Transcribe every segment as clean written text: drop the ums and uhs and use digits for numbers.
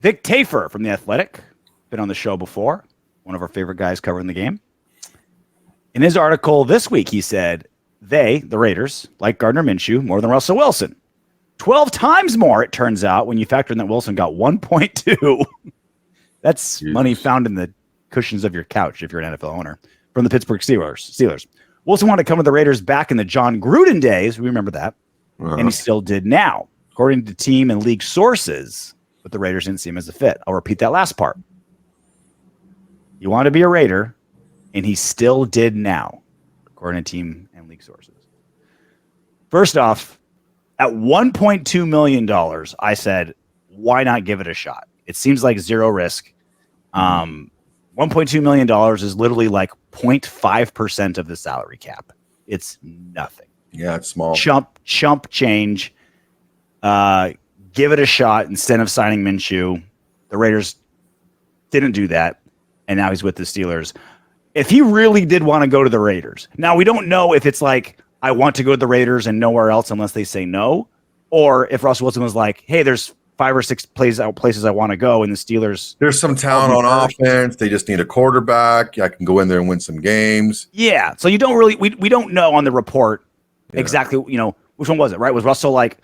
Vic Tafer from The Athletic, been on the show before, one of our favorite guys covering the game. In his article this week, he said the Raiders, like Gardner Minshew more than Russell Wilson. 12 times more, it turns out, when you factor in that Wilson got 1.2. That's money found in the cushions of your couch if you're an NFL owner. From the Pittsburgh Steelers. Wilson wanted to come to the Raiders back in the John Gruden days. We remember that. And he still did now. According to team and league sources, but the Raiders didn't see him as a fit. I'll repeat that last part. You want to be a Raider, and he still did now, according to team and league sources. First off, at $1.2 million, I said, why not give it a shot? It seems like zero risk. $1.2 million is literally like 0.5% of the salary cap. It's nothing. Yeah, it's small. Chump change. Give it a shot instead of signing Minshew. The Raiders didn't do that, and now he's with the Steelers. If he really did want to go to the Raiders, now we don't know if it's like, I want to go to the Raiders and nowhere else unless they say no, or if Russell Wilson was like, hey, there's 5 or 6 places I want to go, and the Steelers. There's some talent on offense. They just need a quarterback. I can go in there and win some games. Yeah, so you don't really we don't know on the report exactly, which one was it, right? Was Russell like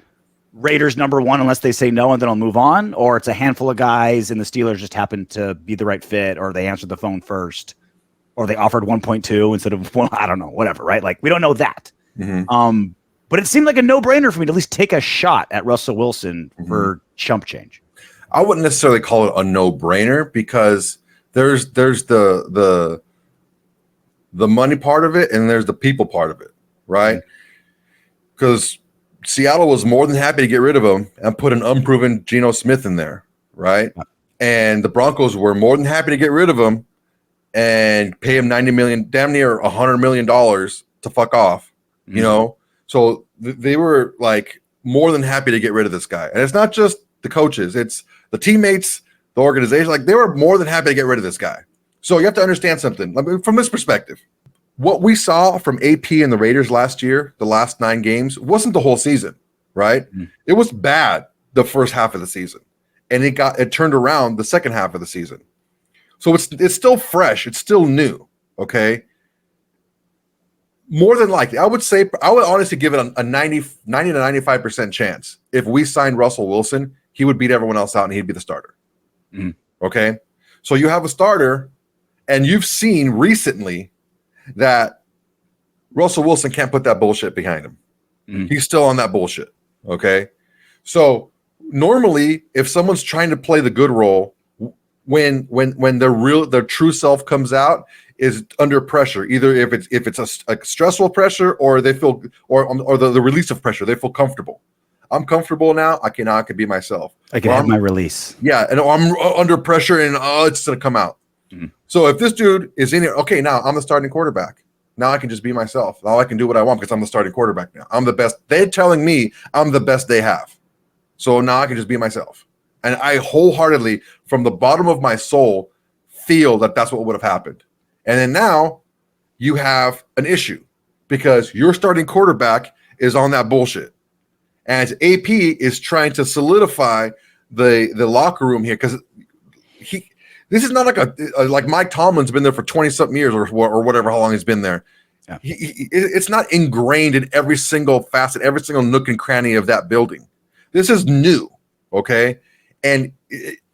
Raiders number 1 unless they say no and then I'll move on, or it's a handful of guys and the Steelers just happened to be the right fit, or they answered the phone first, or they offered 1.2 instead of 1, I don't know, whatever, right? Like, we don't know that. Mm-hmm. But it seemed like a no-brainer for me to at least take a shot at Russell Wilson for chump change. I wouldn't necessarily call it a no-brainer because there's the money part of it and there's the people part of it, right? Because Seattle was more than happy to get rid of him and put an unproven Geno Smith in there, right? And the Broncos were more than happy to get rid of him and pay him $90 million, damn near $100 million to fuck off, you know? So they were like more than happy to get rid of this guy. And it's not just the coaches, it's the teammates, the organization. Like, they were more than happy to get rid of this guy. So you have to understand something. Like, from this perspective, what we saw from AP and the Raiders last year, the last 9 games, wasn't the whole season, right? It was bad the first half of the season. And it turned around the second half of the season. So it's still fresh. It's still new, okay? More than likely, I would honestly give it a 90 to 95% chance. If we signed Russell Wilson, he would beat everyone else out and he'd be the starter. Okay? So you have a starter, and you've seen recently that Russell Wilson can't put that bullshit behind him. He's still on that bullshit, okay? So normally, if someone's trying to play the good role, when their true self comes out, is under pressure, either if it's a stressful pressure or they feel or the release of pressure, they feel comfortable. I'm comfortable now. I can be myself. I can have my release. Yeah, and I'm under pressure and it's gonna come out. So if this dude is in here, okay, now I'm the starting quarterback. Now I can just be myself. Now I can do what I want because I'm the starting quarterback now. I'm the best. They're telling me I'm the best they have. So now I can just be myself. And I wholeheartedly, from the bottom of my soul, feel that that's what would have happened. And then now you have an issue because your starting quarterback is on that bullshit. And AP is trying to solidify the locker room here because this is not like Mike Tomlin's been there for 20-something years or whatever, how long he's been there. Yeah. It's not ingrained in every single facet, every single nook and cranny of that building. This is new, okay? And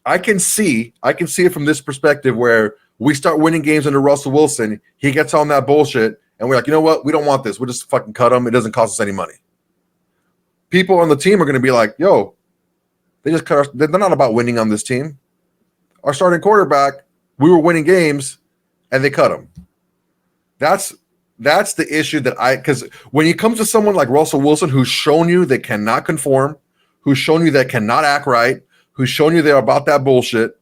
I can see it from this perspective where we start winning games under Russell Wilson. He gets on that bullshit, and we're like, you know what? We don't want this. We'll just fucking cut him. It doesn't cost us any money. People on the team are going to be like, yo, they just cut us. They're not about winning on this team. Our starting quarterback, we were winning games, and they cut him. That's the issue because when it comes to someone like Russell Wilson, who's shown you they cannot conform, who's shown you they cannot act right, who's shown you they're about that bullshit,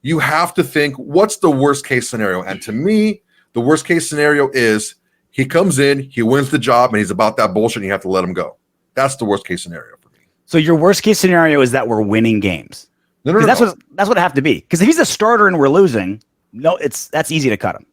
you have to think, what's the worst case scenario? And to me, the worst case scenario is he comes in, he wins the job, and he's about that bullshit, and you have to let him go. That's the worst case scenario for me. So your worst case scenario is that we're winning games. No. That's what it have to be. Because if he's a starter and we're losing, that's easy to cut him.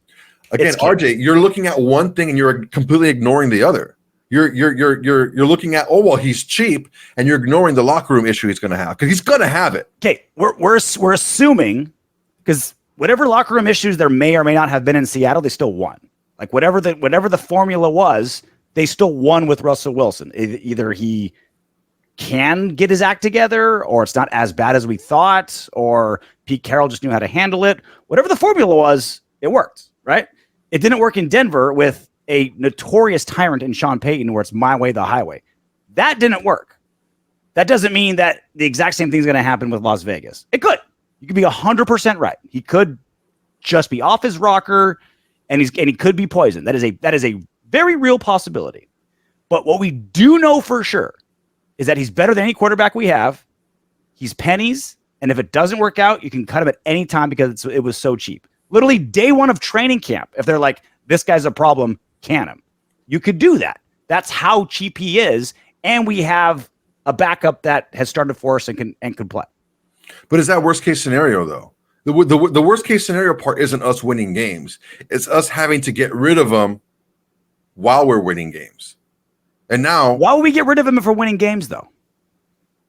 Again, RJ, you're looking at one thing and you're completely ignoring the other. You're looking at, oh well, he's cheap, and you're ignoring the locker room issue he's going to have, because he's going to have it. Okay, we're assuming, because whatever locker room issues there may or may not have been in Seattle, they still won. Like whatever the formula was, they still won with Russell Wilson. Either he can get his act together, or it's not as bad as we thought, or Pete Carroll just knew how to handle it. Whatever the formula was, it worked, right? It didn't work in Denver with a notorious tyrant in Sean Payton, where it's my way, the highway. That didn't work. That doesn't mean that the exact same thing is going to happen with Las Vegas. It could. You could be 100% right. He could just be off his rocker, and he could be poisoned. That is a very real possibility. But what we do know for sure is that he's better than any quarterback we have. He's pennies, and if it doesn't work out, you can cut him at any time because it was so cheap. Literally day one of training camp, if they're like, this guy's a problem, can him. You could do that. That's how cheap he is, and we have a backup that has started for us and can play. But is that worst case scenario though? The worst case scenario part isn't us winning games. It's us having to get rid of them while we're winning games. And now, why would we get rid of him if we're winning games though?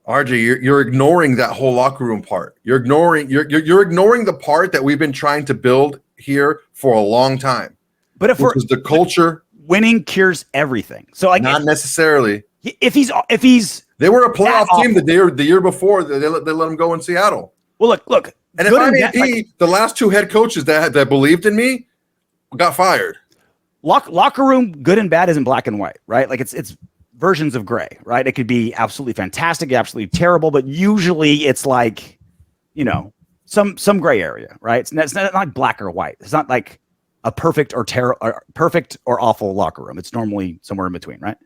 RJ, you're ignoring that whole locker room part. You're ignoring the part that we've been trying to build here for a long time. But if we're the culture, winning cures everything. So like, not necessarily. If he's they were a playoff team the year before, they let him go in Seattle. Well, look. And if I'm AP, the last two head coaches that believed in me got fired. Locker room, good and bad isn't black and white, right? Like it's versions of gray, right? It could be absolutely fantastic, absolutely terrible, but usually it's like, some gray area, right? It's not like black or white. It's not like a perfect or perfect or awful locker room. It's normally somewhere in between, right?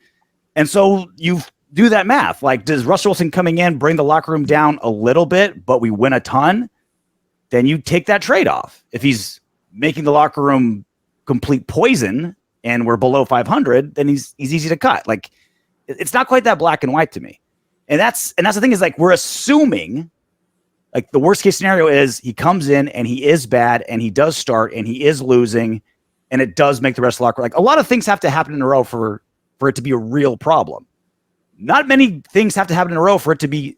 And so you do that math. Like, does Russell Wilson coming in bring the locker room down a little bit, but we win a ton? Then you take that trade-off. If he's making the locker room complete poison and we're below 500, then he's easy to cut. Like, it's not quite that black and white to me. And that's the thing, is like, we're assuming like the worst case scenario is he comes in and he is bad and he does start and he is losing, and it does make the rest of the locker, like, a lot of things have to happen in a row for it to be a real problem. Not many things have to happen in a row for it to be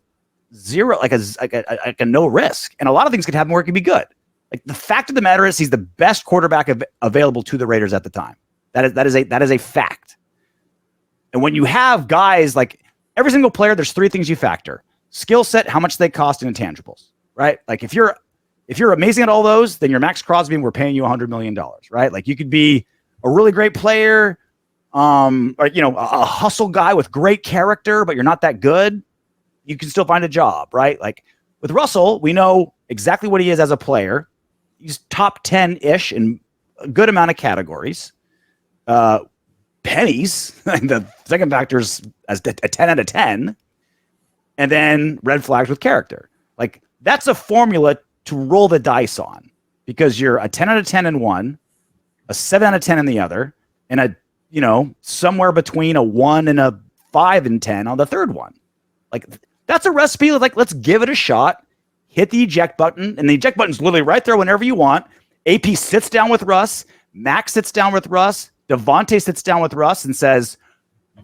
zero, like a no risk. And a lot of things could happen where it could be good. Like, the fact of the matter is he's the best quarterback available to the Raiders at the time. That is a fact. And when you have guys like every single player, there's three things you factor: skill set, how much they cost, and intangibles, right? Like, if you're amazing at all those, then you're Maxx Crosby and we're paying you $100 million, right? Like, you could be a really great player, or a hustle guy with great character, but you're not that good. You can still find a job, right? Like, with Russell, we know exactly what he is as a player. He's top 10-ish in a good amount of categories. Pennies, the second factor is as a 10 out of 10. And then red flags with character. Like, that's a formula to roll the dice on, because you're a 10 out of 10 in one, a 7 out of 10 in the other, and a somewhere between a 1 and a 5 and 10 on the third one. Like, that's a recipe. Like, let's give it a shot. Hit the eject button, and the eject button's literally right there whenever you want. AP sits down with Russ. Max sits down with Russ. Davante sits down with Russ and says,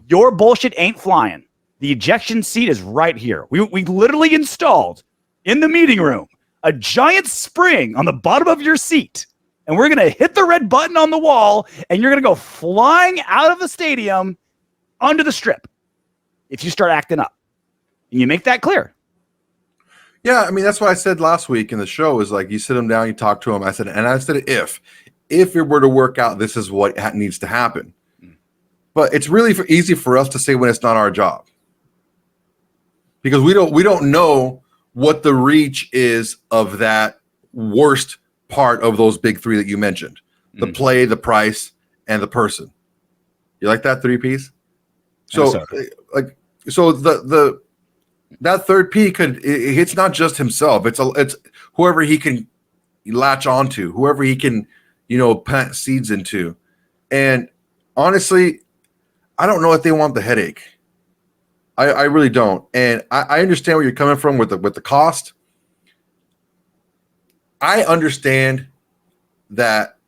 your bullshit ain't flying. The ejection seat is right here. We literally installed in the meeting room a giant spring on the bottom of your seat, and we're going to hit the red button on the wall, and you're going to go flying out of the stadium under the strip if you start acting up. And you make that clear. Yeah, I mean, that's what I said last week in the show, is like, you sit him down, you talk to him. I said if it were to work out, this is what needs to happen. But it's really easy for us to say when it's not our job, because we don't know what the reach is of that worst part of those big three that you mentioned: the play, the price, and the person. You like that 3 Ps? So that third P it's not just himself. It's whoever he can latch onto, whoever he can, plant seeds into. And honestly, I don't know if they want the headache. I really don't. And I understand where you're coming from with the cost. I understand that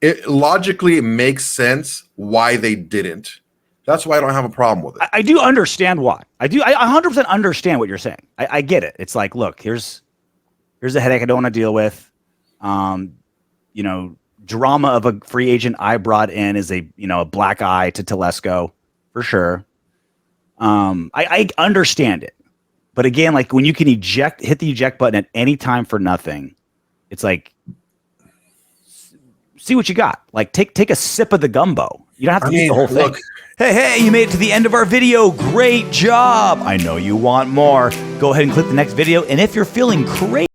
it logically makes sense why they didn't, That's why I don't have a problem with it. I do understand why. I 100% understand what you're saying. I get it. It's like, look, here's a headache I don't want to deal with. Drama of a free agent I brought in is a black eye to Telesco for sure. I understand it, but again, like when you can hit the eject button at any time for nothing, it's like, see what you got. Like take a sip of the gumbo. You don't have to eat the whole thing. Look, Hey, you made it to the end of our video. Great job. I know you want more. Go ahead and click the next video. And if you're feeling crazy,